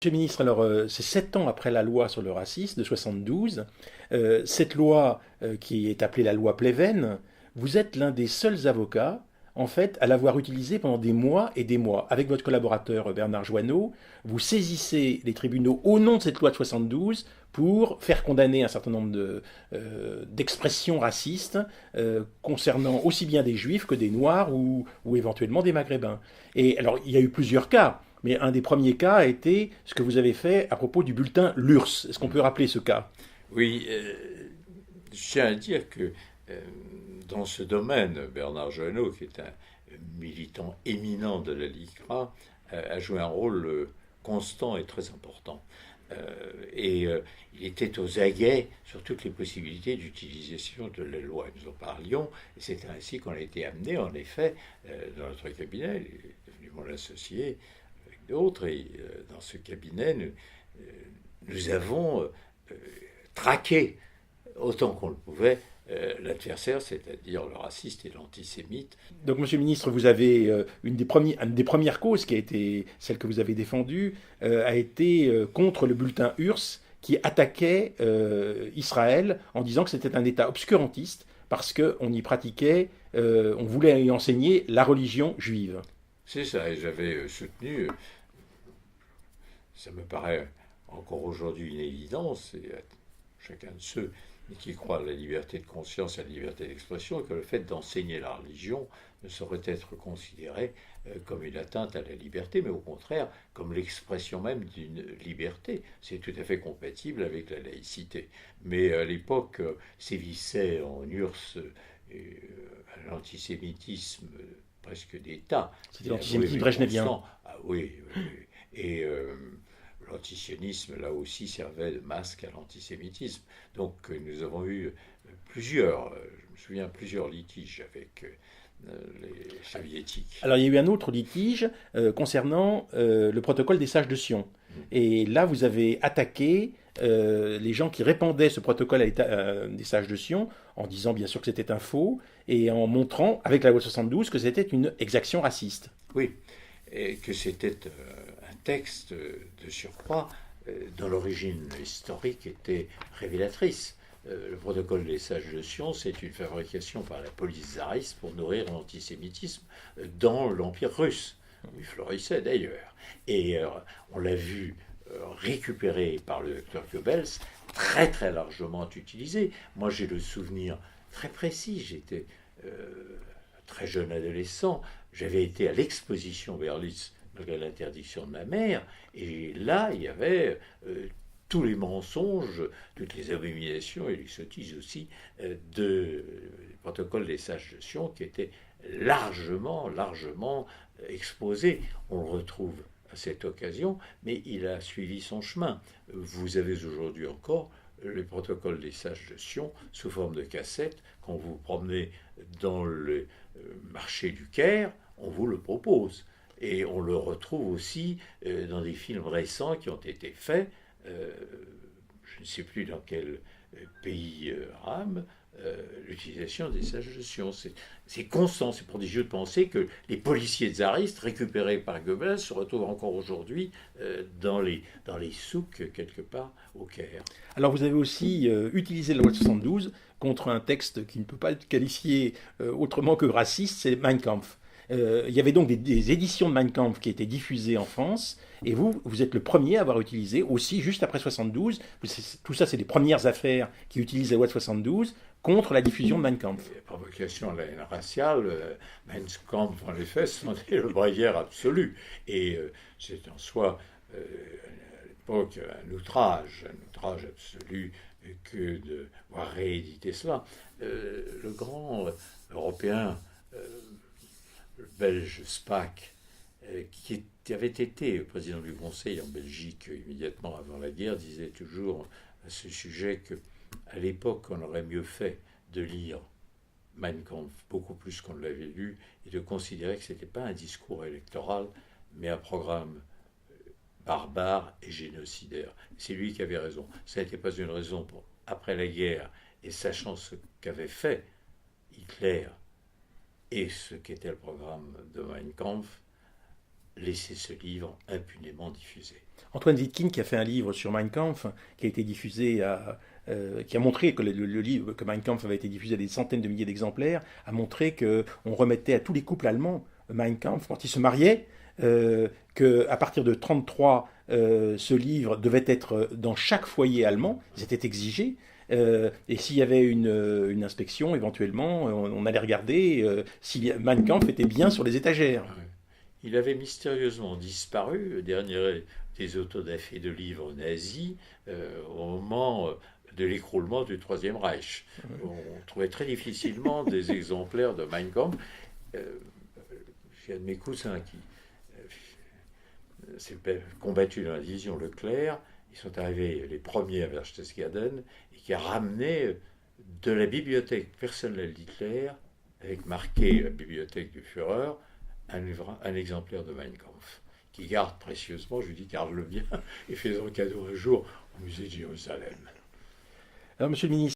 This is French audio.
Monsieur le ministre, alors c'est 7 ans après la loi sur le racisme de 72. Cette loi, qui est appelée la loi Pleven, vous êtes l'un des seuls avocats, en fait, à l'avoir utilisée pendant des mois et des mois. Avec votre collaborateur Bernard Joanneau, vous saisissez les tribunaux au nom de cette loi de 72 pour faire condamner un certain nombre d'expressions racistes concernant aussi bien des juifs que des noirs ou éventuellement des maghrébins. Et alors, il y a eu plusieurs cas. Mais un des premiers cas a été ce que vous avez fait à propos du bulletin l'URSS. Est-ce qu'on peut rappeler ce cas? Oui, je tiens à dire que euh, dans ce domaine, Bernard Joanneau, qui est un militant éminent de la LICRA, a joué un rôle constant et très important. Il était aux aguets sur toutes les possibilités d'utilisation de la loi. Nous en parlions, et c'est ainsi qu'on a été amené, en effet, dans notre cabinet, il est devenu mon associé avec d'autres, et dans ce cabinet, nous avons traqué autant qu'on le pouvait l'adversaire, c'est-à-dire le raciste et l'antisémite. Donc, Monsieur le ministre, vous avez une des premières causes qui a été celle que vous avez défendue, a été contre le bulletin URSS qui attaquait Israël en disant que c'était un État obscurantiste parce qu'on y pratiquait, on voulait y enseigner la religion juive. C'est ça, et j'avais soutenu, ça me paraît encore aujourd'hui une évidence, et à chacun de ceux qui croient à la liberté de conscience et à la liberté d'expression, que le fait d'enseigner la religion ne saurait être considéré comme une atteinte à la liberté, mais au contraire comme l'expression même d'une liberté. C'est tout à fait compatible avec la laïcité. Mais à l'époque, sévissait en URSS l'antisémitisme presque d'État. C'était l'antisémitisme brejnevien. Ah oui, oui, oui. Et l'antisionisme, là aussi, servait de masque à l'antisémitisme. Donc nous avons eu plusieurs, je me souviens, plusieurs litiges avec les soviétiques. Alors, il y a eu un autre litige concernant le protocole des sages de Sion. Et là, vous avez attaqué les gens qui répandaient ce protocole des sages de Sion en disant bien sûr que c'était un faux et en montrant, avec la loi 72, que c'était une exaction raciste. Oui, et que c'était un texte de surcroît dont l'origine historique était révélatrice. Le protocole des sages de Sion, c'est une fabrication par la police tsariste pour nourrir l'antisémitisme dans l'Empire russe, où il florissait d'ailleurs. Et on l'a vu récupéré par le docteur Goebbels, très très largement utilisé. Moi j'ai le souvenir très précis, j'étais très jeune adolescent, j'avais été à l'exposition Berlitz, donc à l'interdiction de ma mère, et là il y avait tous les mensonges, toutes les abominations et les sottises aussi du protocole des sages de Sion qui étaient largement exposés. On le retrouve à cette occasion, mais il a suivi son chemin. Vous avez aujourd'hui encore le protocole des sages de Sion sous forme de cassette. Quand vous vous promenez dans le marché du Caire, on vous le propose. Et on le retrouve aussi dans des films récents qui ont été faits, je ne sais plus dans quel pays rame, l'utilisation des sages de Sion. C'est constant, c'est prodigieux de penser que les policiers tsaristes récupérés par Goebbels se retrouvent encore aujourd'hui dans les souks quelque part au Caire. Alors vous avez aussi utilisé la loi 72 contre un texte qui ne peut pas être qualifié autrement que raciste, c'est Mein Kampf. Il y avait donc des éditions de Mein Kampf qui étaient diffusées en France, et vous êtes le premier à avoir utilisé aussi, juste après 72, tout ça c'est les premières affaires qui utilisent la loi de 72 contre la diffusion de Mein Kampf. La provocation à la haine raciale, Mein Kampf en effet, c'était le bréviaire absolu. Et c'est en soi, à l'époque, un outrage absolu que de voir rééditer cela. Le grand européen, le belge Spaak, qui avait été président du Conseil en Belgique immédiatement avant la guerre, disait toujours à ce sujet que à l'époque, on aurait mieux fait de lire Mein Kampf beaucoup plus qu'on l'avait lu et de considérer que ce n'était pas un discours électoral, mais un programme barbare et génocidaire. C'est lui qui avait raison. Ça n'était pas une raison pour, après la guerre, et sachant ce qu'avait fait Hitler et ce qu'était le programme de Mein Kampf, laisser ce livre impunément diffusé. Antoine Wittgenstein, qui a fait un livre sur Mein Kampf, qui a été qui a montré que le livre que Mein Kampf avait été diffusé à des centaines de milliers d'exemplaires, a montré que on remettait à tous les couples allemands Mein Kampf quand ils se mariaient, qu'à partir de 1933, ce livre devait être dans chaque foyer allemand, c'était exigé. Et s'il y avait une inspection, éventuellement, on allait regarder si Mein Kampf était bien sur les étagères. Ouais. Il avait mystérieusement disparu, le dernier des autodafés de livres nazis, au moment de l'écroulement du Troisième Reich. On trouvait très difficilement des exemplaires de Mein Kampf. Euh, J'ai un de mes cousins qui s'est combattu dans la division Leclerc. Ils sont arrivés les premiers à Berchtesgaden et qui a ramené de la bibliothèque personnelle d'Hitler, avec marqué la bibliothèque du Führer, un exemplaire de Mein Kampf, qui garde précieusement. Je lui dis, garde-le bien et fais-en cadeau un jour au musée de Jérusalem. Alors, Monsieur le ministre,